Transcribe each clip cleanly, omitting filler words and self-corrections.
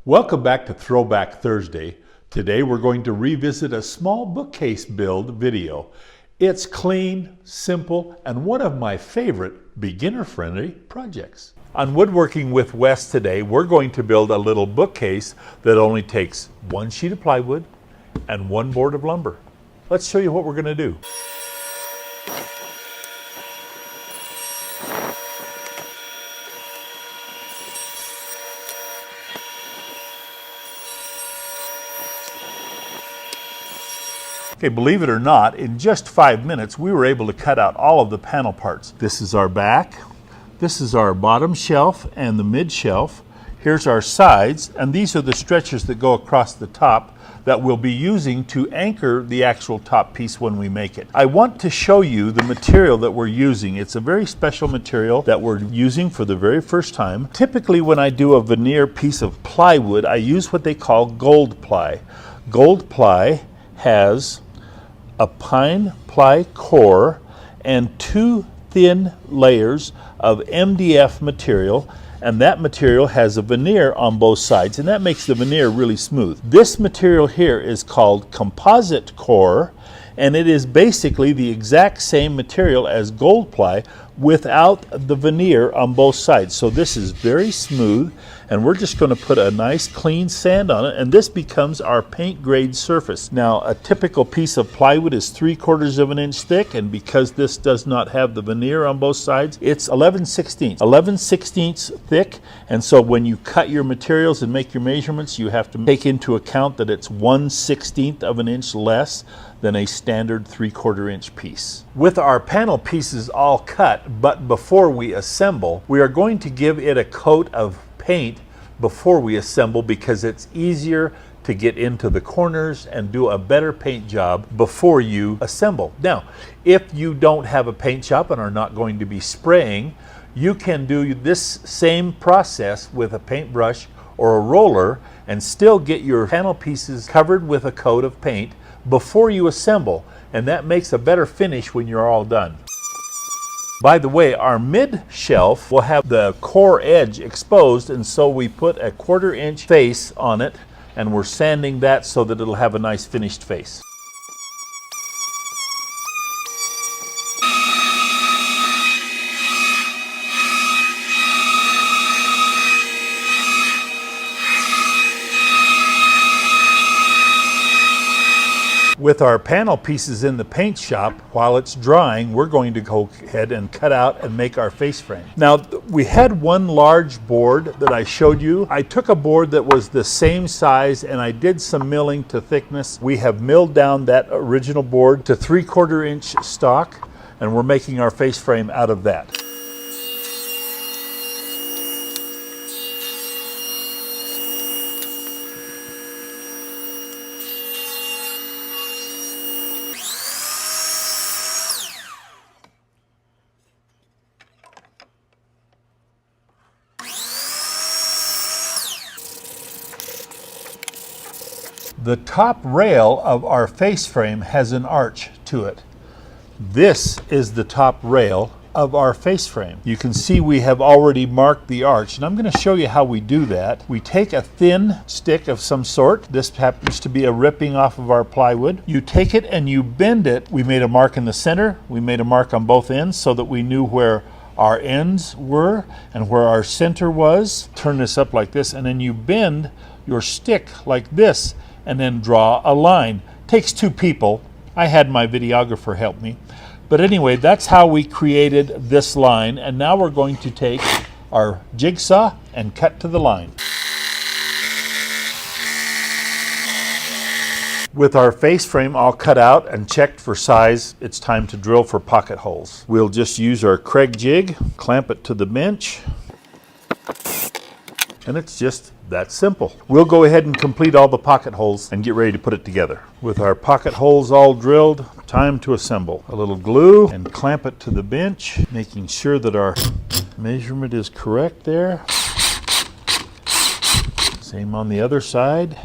Welcome back to Throwback Thursday. Today we're going to revisit a small bookcase build video. It's clean, simple, and one of my favorite beginner-friendly projects. On Woodworking with Wes today, we're going to build a little bookcase that only takes one sheet of plywood and one board of lumber. Let's show you what we're going to do. Okay, believe it or not, in just 5 minutes, we were able to cut out all of the panel parts. This is our back, this is our bottom shelf and the mid shelf. Here's our sides, and these are the stretchers that go across the top that we'll be using to anchor the actual top piece when we make it. I want to show you the material that we're using. It's a very special material that we're using for the very first time. Typically when I do a veneer piece of plywood, I use what they call gold ply. Gold ply has a pine ply core and two thin layers of MDF material, and that material has a veneer on both sides, and that makes the veneer really smooth. This material here is called composite core, and it is basically the exact same material as gold ply without the veneer on both sides. So this is very smooth, and we're just going to put a nice clean sand on it, and this becomes our paint grade surface. Now, a typical piece of plywood is 3/4 of an inch thick, and because this does not have the veneer on both sides, it's 11/16 thick. And so when you cut your materials and make your measurements, you have to take into account that it's 1/16 of an inch less than a standard 3/4 inch piece. With our panel pieces all cut, but before we assemble, we are going to give it a coat of paint before we assemble because it's easier to get into the corners and do a better paint job before you assemble. Now, if you don't have a paint shop and are not going to be spraying, you can do this same process with a paintbrush or a roller and still get your panel pieces covered with a coat of paint before you assemble, and that makes a better finish when you're all done. By the way, our mid shelf will have the core edge exposed, and so we put a 1/4 inch face on it, and we're sanding that so that it'll have a nice finished face. With our panel pieces in the paint shop, while it's drying, we're going to go ahead and cut out and make our face frame. Now, we had one large board that I showed you. I took a board that was the same size and I did some milling to thickness. We have milled down that original board to 3/4 inch stock, and we're making our face frame out of that. The top rail of our face frame has an arch to it. This is the top rail of our face frame. You can see we have already marked the arch, and I'm going to show you how we do that. We take a thin stick of some sort. This happens to be a ripping off of our plywood. You take it and you bend it. We made a mark in the center. We made a mark on both ends so that we knew where our ends were and where our center was. Turn this up like this, and then you bend your stick like this and then draw a line. Takes 2 people. I had my videographer help me. But anyway, that's how we created this line, and now we're going to take our jigsaw and cut to the line. With our face frame all cut out and checked for size, it's time to drill for pocket holes. We'll just use our Craig jig, clamp it to the bench, and it's just that simple. We'll go ahead and complete all the pocket holes and get ready to put it together. With our pocket holes all drilled, time to assemble. A little glue and clamp it to the bench, making sure that our measurement is correct there. Same on the other side.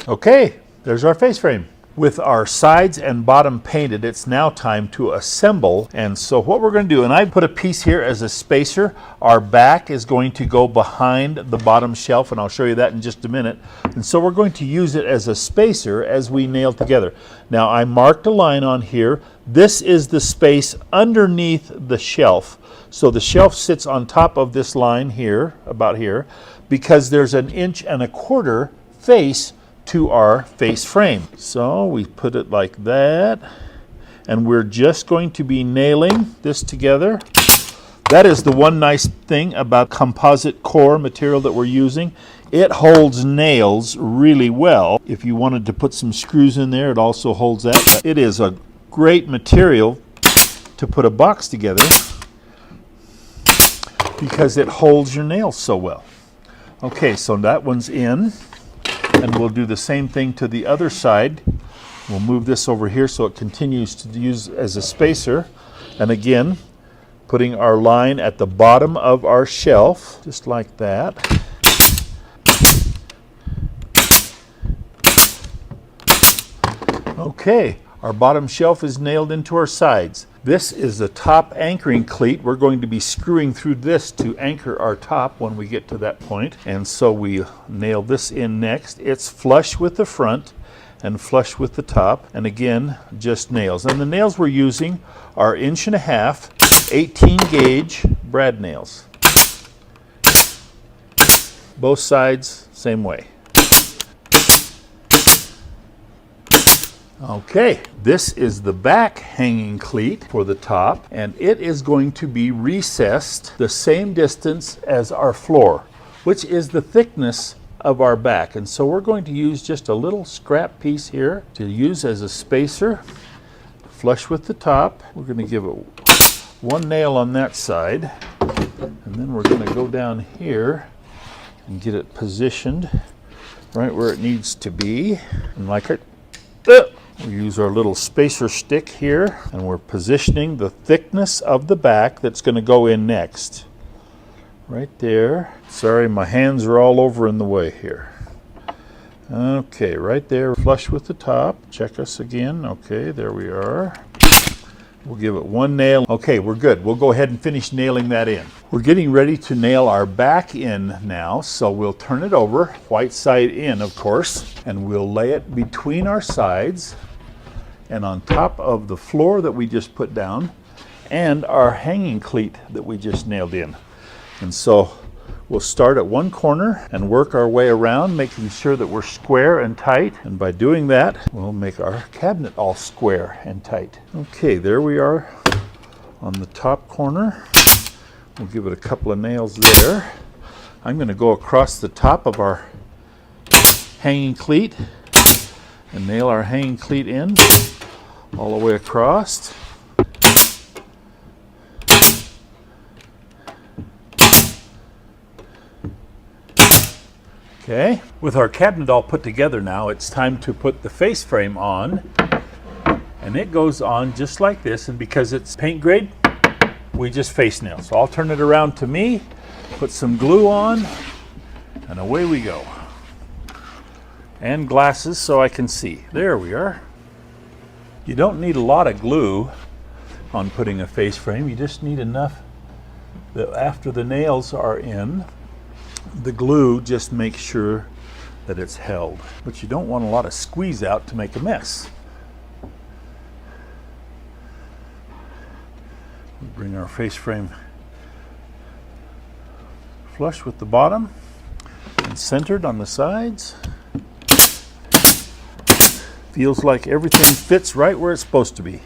Okay, there's our face frame. With our sides and bottom painted, it's now time to assemble. And so what we're going to do, and I put a piece here as a spacer. Our back is going to go behind the bottom shelf, and I'll show you that in just a minute. And so we're going to use it as a spacer as we nail together. Now I marked a line on here. This is the space underneath the shelf. So the shelf sits on top of this line here, about here, because there's an 1.25 inch face to our face frame. So we put it like that, and we're just going to be nailing this together. That is the one nice thing about composite core material that we're using. It holds nails really well. If you wanted to put some screws in there, it also holds that. But it is a great material to put a box together because it holds your nails so well. Okay, so that one's in. And we'll do the same thing to the other side. We'll move this over here so it continues to use as a spacer. And again, putting our line at the bottom of our shelf, just like that. Okay, our bottom shelf is nailed into our sides. This is the top anchoring cleat. We're going to be screwing through this to anchor our top when we get to that point. And so we nail this in next. It's flush with the front and flush with the top. And again, just nails. And the nails we're using are 1.5 inch, 18 gauge brad nails. Both sides, same way. Okay, this is the back hanging cleat for the top, and it is going to be recessed the same distance as our floor, which is the thickness of our back. And so we're going to use just a little scrap piece here to use as a spacer, flush with the top. We're going to give it one nail on that side, and then we're going to go down here and get it positioned right where it needs to be. And like it, we use our little spacer stick here, and we're positioning the thickness of the back that's going to go in next. Right there. Sorry, my hands are all over in the way here. Okay, right there, flush with the top. Check us again. Okay, there we are. We'll give it one nail. Okay, we're good. We'll go ahead and finish nailing that in. We're getting ready to nail our back in now, so we'll turn it over, white side in, of course, and we'll lay it between our sides and on top of the floor that we just put down and our hanging cleat that we just nailed in. And so we'll start at one corner and work our way around, making sure that we're square and tight. And by doing that, we'll make our cabinet all square and tight. Okay, there we are on the top corner. We'll give it a couple of nails there. I'm going to go across the top of our hanging cleat and nail our hanging cleat in all the way across. Okay, with our cabinet all put together now, it's time to put the face frame on. And it goes on just like this, and because it's paint grade, we just face nail. So I'll turn it around to me, put some glue on, and away we go. And glasses so I can see. There we are. You don't need a lot of glue on putting a face frame. You just need enough that after the nails are in, the glue just makes sure that it's held. But you don't want a lot of squeeze out to make a mess. We bring our face frame flush with the bottom and centered on the sides. Feels like everything fits right where it's supposed to be.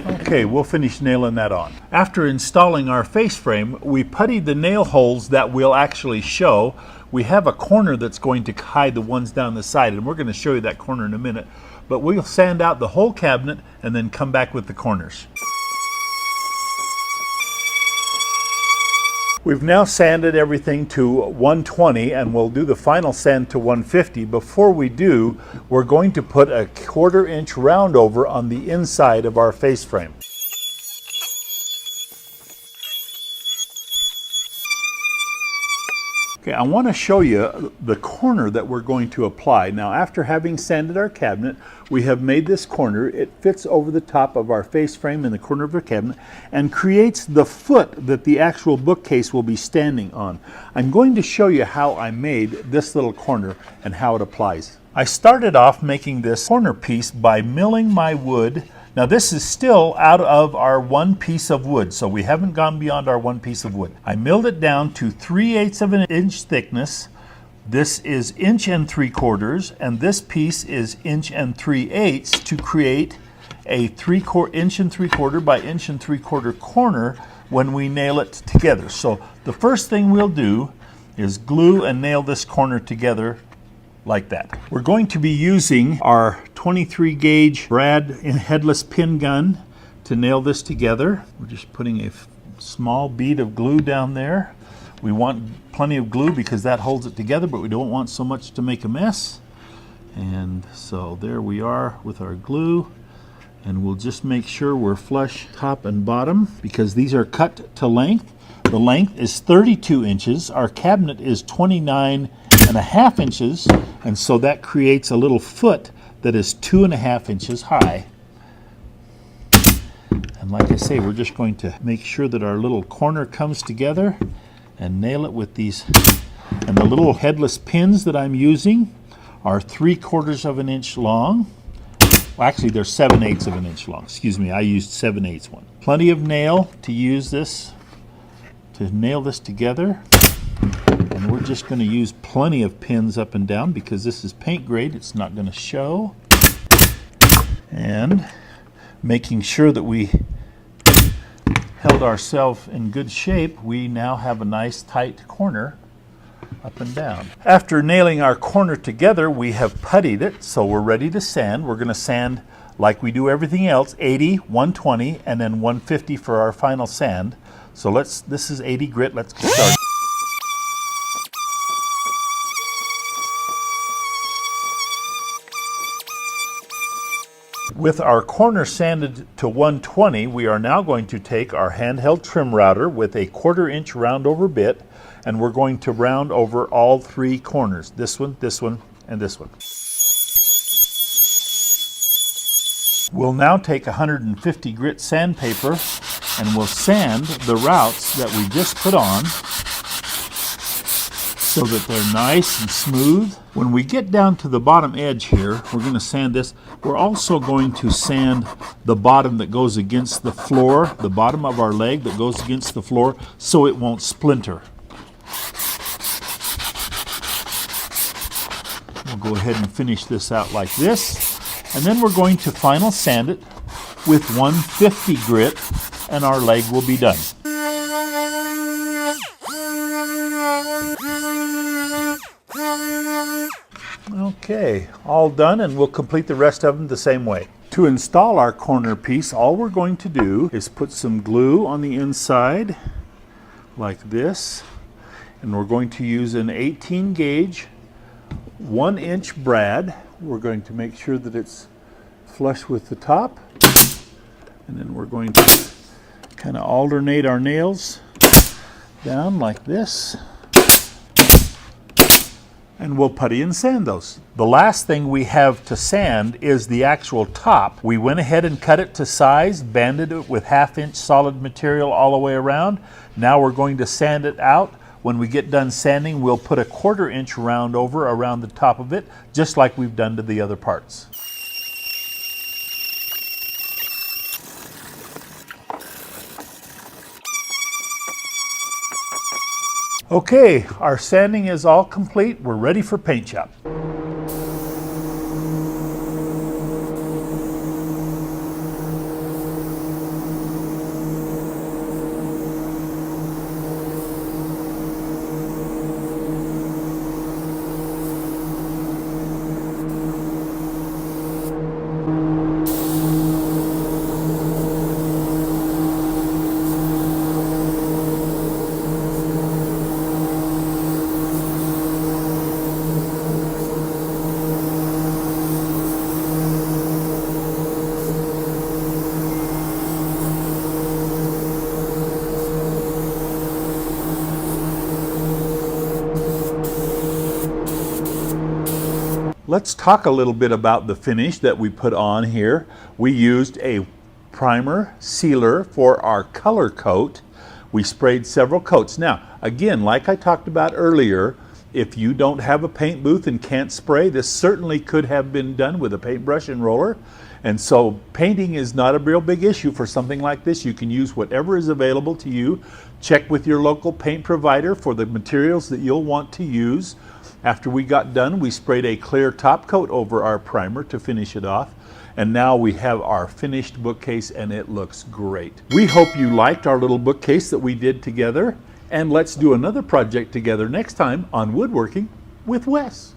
Okay, we'll finish nailing that on. After installing our face frame, we puttied the nail holes that we'll actually show. We have a corner that's going to hide the ones down the side, and we're going to show you that corner in a minute. But we'll sand out the whole cabinet and then come back with the corners. We've now sanded everything to 120, and we'll do the final sand to 150. Before we do, we're going to put a 1/4 inch round over on the inside of our face frame. Okay, I want to show you the corner that we're going to apply. Now, after having sanded our cabinet, we have made this corner. It fits over the top of our face frame in the corner of the cabinet and creates the foot that the actual bookcase will be standing on. I'm going to show you how I made this little corner and how it applies. I started off making this corner piece by milling my wood. Now this is still out of our one piece of wood, so we haven't gone beyond our one piece of wood. I milled it down to 3/8 of an inch thickness. This is 1 3/4, and this piece is 1 3/8 to create a 1 3/4 by 1 3/4 corner when we nail it together. So the first thing we'll do is glue and nail this corner together like that. We're going to be using our 23 gauge brad headless pin gun to nail this together. We're just putting a small bead of glue down there. We want plenty of glue because that holds it together, but we don't want so much to make a mess. And so there we are with our glue. And we'll just make sure we're flush top and bottom because these are cut to length. The length is 32 inches. Our cabinet is 29.5 inches, and so that creates a little foot that is 2.5 inches high. And like I say, we're just going to make sure that our little corner comes together and nail it with these. And the little headless pins that I'm using are 3/4 of an inch long. Well, actually, they're 7/8 of an inch long. Excuse me, I used 7/8 one. Plenty of nail to use this, to nail this together. And we're just going to use plenty of pins up and down because this is paint grade. It's not going to show. And making sure that we held ourselves in good shape, we now have a nice tight corner up and down. After nailing our corner together, we have puttied it, so we're ready to sand. We're going to sand like we do everything else, 80, 120, and then 150 for our final sand. So this is 80 grit. Let's get started. With our corner sanded to 120, we are now going to take our handheld trim router with a 1/4 inch round over bit, and we're going to round over all 3 corners. This one, and this one. We'll now take 150 grit sandpaper and we'll sand the routes that we just put on so that they're nice and smooth. When we get down to the bottom edge here, we're going to sand this. We're also going to sand the bottom that goes against the floor, the bottom of our leg that goes against the floor, so it won't splinter. We'll go ahead and finish this out like this. And then we're going to final sand it with 150 grit, and our leg will be done. Okay, all done, and we'll complete the rest of them the same way. To install our corner piece, all we're going to do is put some glue on the inside like this, and we're going to use an 18 gauge 1 inch brad. We're going to make sure that it's flush with the top, and then we're going to kind of alternate our nails down like this, and we'll putty and sand those. The last thing we have to sand is the actual top. We went ahead and cut it to size, banded it with 1/2 inch solid material all the way around. Now we're going to sand it out. When we get done sanding, we'll put a 1/4 inch round over around the top of it, just like we've done to the other parts. Okay, our sanding is all complete. We're ready for paint shop. let's talk a little bit about the finish that we put on here. We used a primer sealer for our color coat. We sprayed several coats. Now, again, like I talked about earlier, if you don't have a paint booth and can't spray, this certainly could have been done with a paintbrush and roller. And so painting is not a real big issue for something like this. You can use whatever is available to you. Check with your local paint provider for the materials that you'll want to use. After we got done, we sprayed a clear top coat over our primer to finish it off. And now we have our finished bookcase, and it looks great. We hope you liked our little bookcase that we did together. And let's do another project together next time on Woodworking with Wes.